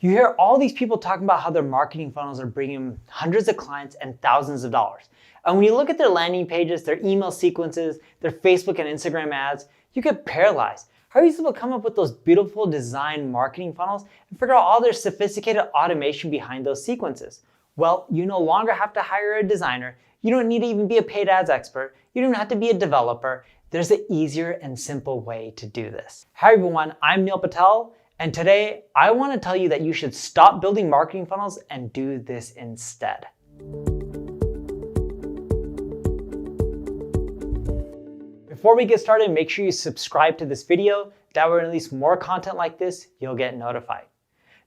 You hear all these people talking about how their marketing funnels are bringing them hundreds of clients and thousands of dollars. And when you look at their landing pages, their email sequences, their Facebook and Instagram ads, you get paralyzed. How are you supposed to come up with those beautiful design marketing funnels and figure out all their sophisticated automation behind those sequences? Well, you no longer have to hire a designer. You don't need to even be a paid ads expert. You don't have to be a developer. There's an easier and simple way to do this. Hi everyone, I'm Neil Patel. And today, I want to tell you that you should stop building marketing funnels and do this instead. Before we get started, make sure you subscribe to this video. That way, when I release more content like this, you'll get notified.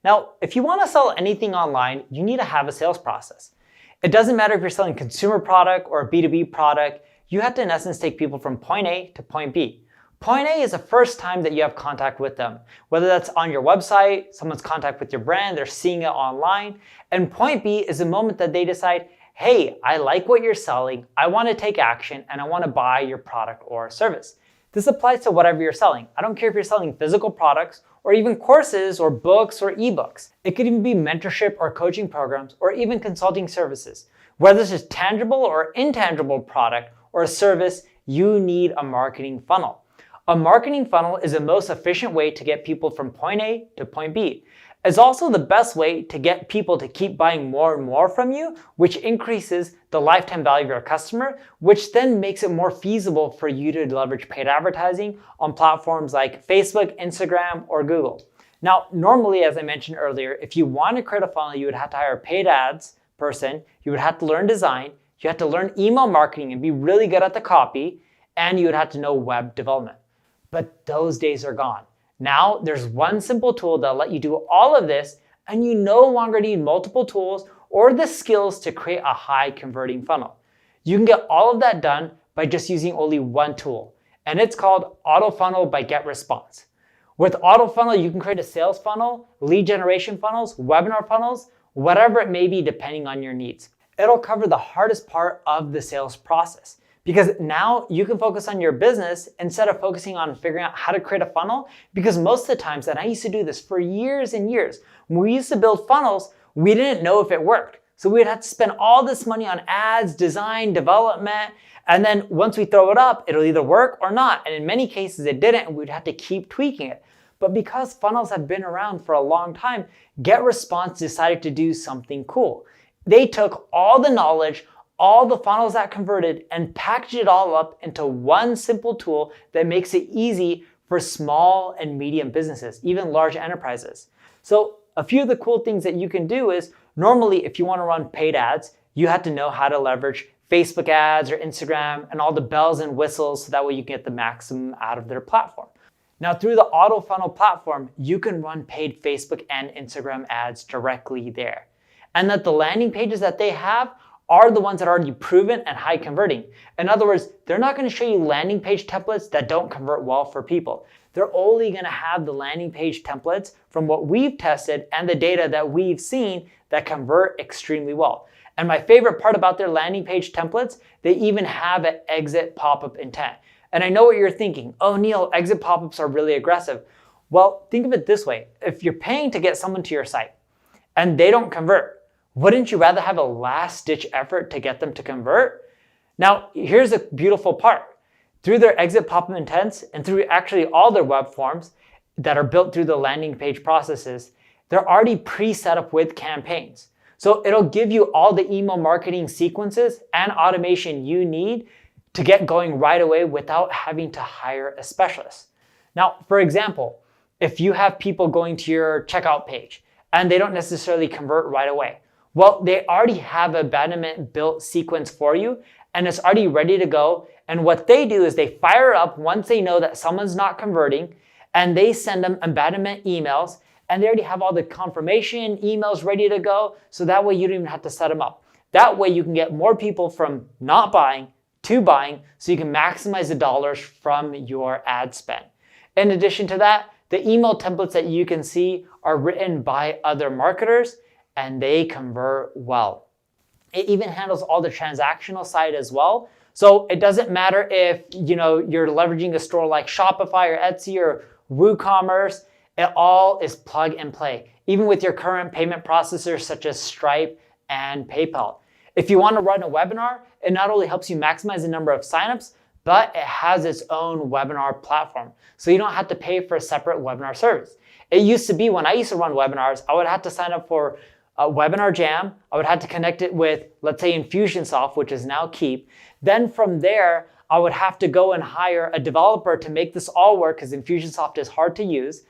Now, if you want to sell anything online, you need to have a sales process. It doesn't matter if you're selling a consumer product or a B2B product, you have to, in essence, take people from point A to point B. Point A is the first time that you have contact with them, whether that's on your website, someone's contact with your brand, they're seeing it online. And point B is the moment that they decide, hey, I like what you're selling, I want to take action, and I want to buy your product or service. This applies to whatever you're selling. I don't care if you're selling physical products or even courses or books or ebooks. It could even be mentorship or coaching programs or even consulting services. Whether this is tangible or intangible product or a service, you need a marketing funnel. A marketing funnel is the most efficient way to get people from point A to point B. It's also the best way to get people to keep buying more and more from you, which increases the lifetime value of your customer, which then makes it more feasible for you to leverage paid advertising on platforms like Facebook, Instagram, or Google. Now, normally, as I mentioned earlier, if you want to create a funnel, you would have to hire a paid ads person, you would have to learn design, you have to learn email marketing and be really good at the copy, and you would have to know web development. But those days are gone. Now there's one simple tool that'll let you do all of this, and you no longer need multiple tools or the skills to create a high converting funnel. You can get all of that done by just using only one tool, and it's called AutoFunnel by GetResponse. With AutoFunnel, you can create a sales funnel, lead generation funnels, webinar funnels, whatever it may be depending on your needs. It'll cover the hardest part of the sales process. Because now you can focus on your business instead of focusing on figuring out how to create a funnel. Because most of the times, and I used to do this for years and years, when we used to build funnels, we didn't know if it worked. So we'd have to spend all this money on ads, design, development, and then once we throw it up, it'll either work or not. And in many cases it didn't, and we'd have to keep tweaking it. But because funnels have been around for a long time, GetResponse decided to do something cool. They took all the knowledge, all the funnels that converted, and package it all up into one simple tool that makes it easy for small and medium businesses, even large enterprises. So a few of the cool things that you can do is, normally if you want to run paid ads, you have to know how to leverage Facebook ads or Instagram and all the bells and whistles so that way you can get the maximum out of their platform. Now through the AutoFunnel platform, you can run paid Facebook and Instagram ads directly there. And that the landing pages that they have are the ones that are already proven and high converting. In other words, they're not going to show you landing page templates that don't convert well for people. They're only going to have the landing page templates from what we've tested and the data that we've seen that convert extremely well. And my favorite part about their landing page templates, they even have an exit pop-up intent. And I know what you're thinking, oh Neil, exit pop-ups are really aggressive. Well, think of it this way. If you're paying to get someone to your site and they don't convert, wouldn't you rather have a last-ditch effort to get them to convert? Now, here's the beautiful part. Through their exit pop-up intents and through actually all their web forms that are built through the landing page processes, they're already pre-set up with campaigns. So it'll give you all the email marketing sequences and automation you need to get going right away without having to hire a specialist. Now, for example, if you have people going to your checkout page and they don't necessarily convert right away, well, they already have an abandonment built sequence for you, and it's already ready to go. And what they do is they fire up once they know that someone's not converting, and they send them abandonment emails, and they already have all the confirmation emails ready to go. So that way you don't even have to set them up. That way you can get more people from not buying to buying, so you can maximize the dollars from your ad spend. In addition to that, the email templates that you can see are written by other marketers, and they convert well. It even handles all the transactional side as well. So it doesn't matter if you're leveraging a store like Shopify or Etsy or WooCommerce, it all is plug and play. even with your current payment processors such as Stripe and PayPal. If you want to run a webinar, it not only helps you maximize the number of signups, but it has its own webinar platform. So you don't have to pay for a separate webinar service. It used to be when I used to run webinars, I would have to sign up for a Webinar Jam. I would have to connect it with, let's say, Infusionsoft, which is now Keep. Then from there, I would have to go and hire a developer to make this all work because Infusionsoft is hard to use.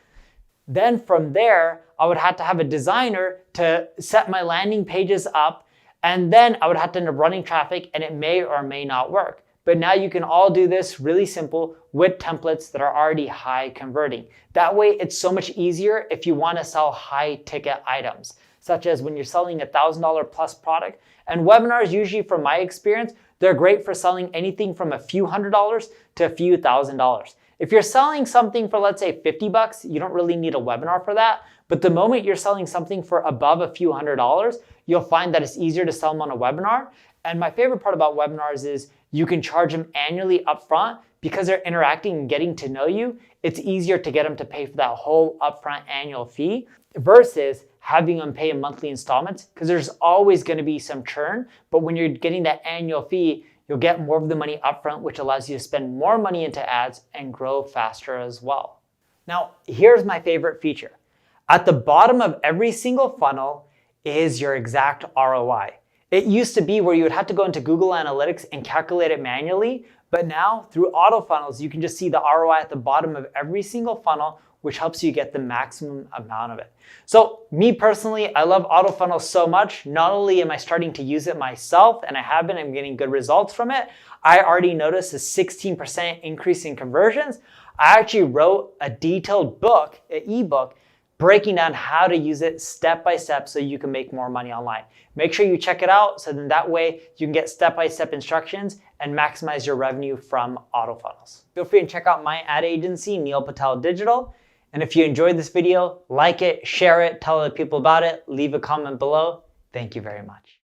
Then from there, I would have to have a designer to set my landing pages up. And then I would have to end up running traffic and it may or may not work. But now you can all do this really simple with templates that are already high converting. That way it's so much easier if you want to sell high ticket items, such as when you're selling $1,000 plus product. And webinars, usually from my experience, they're great for selling anything from a few $100s to a few $1,000s. If you're selling something for, let's say, $50, you don't really need a webinar for that. But the moment you're selling something for above a few $100s, you'll find that it's easier to sell them on a webinar. And my favorite part about webinars is you can charge them annually upfront because they're interacting and getting to know you. It's easier to get them to pay for that whole upfront annual fee versus having them pay in monthly installments, because there's always going to be some churn. But when you're getting that annual fee, you'll get more of the money upfront, which allows you to spend more money into ads and grow faster as well. Now, here's my favorite feature. At the bottom of every single funnel is your exact ROI. It used to be where you would have to go into Google Analytics and calculate it manually, but now through AutoFunnels, you can just see the ROI at the bottom of every single funnel, which helps you get the maximum amount of it. So me personally, I love AutoFunnels so much. Not only am I starting to use it myself, and I have been, I'm getting good results from it. I already noticed a 16% increase in conversions. I actually wrote a detailed book, an ebook, breaking down how to use it step by step so you can make more money online. Make sure you check it out so then that way you can get step-by-step instructions and maximize your revenue from AutoFunnels. Feel free to check out my ad agency, Neil Patel Digital. And if you enjoyed this video, like it, share it, tell other people about it, leave a comment below. Thank you very much.